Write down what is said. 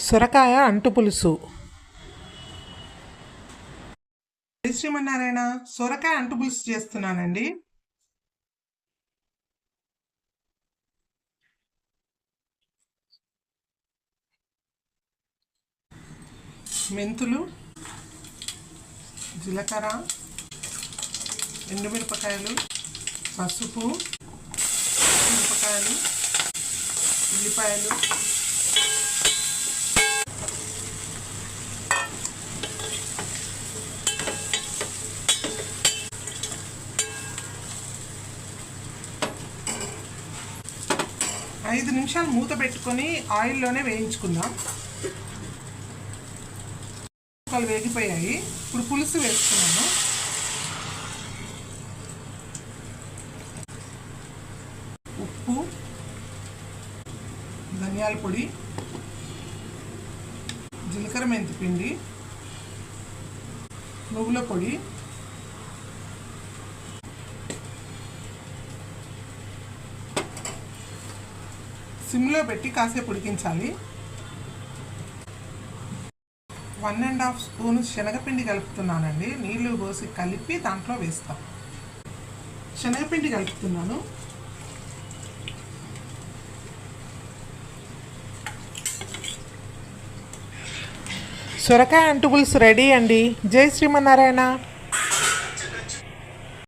సొరకాయ అంటు పులుసు. జై శ్రీమన్నారాయణ. సొరకాయ అంటు పులుసు చేస్తున్నానండి. మెంతులు, జీలకర్ర, ఎండుమిరపకాయలు, పసుపు, మిరపకాయలు, ఉల్లిపాయలు, 5 నిమిషాలు మూత పెట్టుకొని ఆయిల్లోనే వేయించుకుందాం. ముక్కలు వేగిపోయాయి. ఇప్పుడు పులుసు వేసుకున్నాను. ఉప్పు, ధనియాల పొడి, జీలకర్ర మెంతి పిండి, నువ్వుల పొడి, సిమ్లో పెట్టి కాసేపు ఉడికించాలి. 1½ స్పూన్ శనగపిండి కలుపుతున్నానండి. నీళ్లు పోసి కలిపి దాంట్లో వేస్తాం. శనగపిండి కలుపుతున్నాను. సొరకాయ అంటు పులుసు రెడీ అండి. జై శ్రీమన్నారాయణ.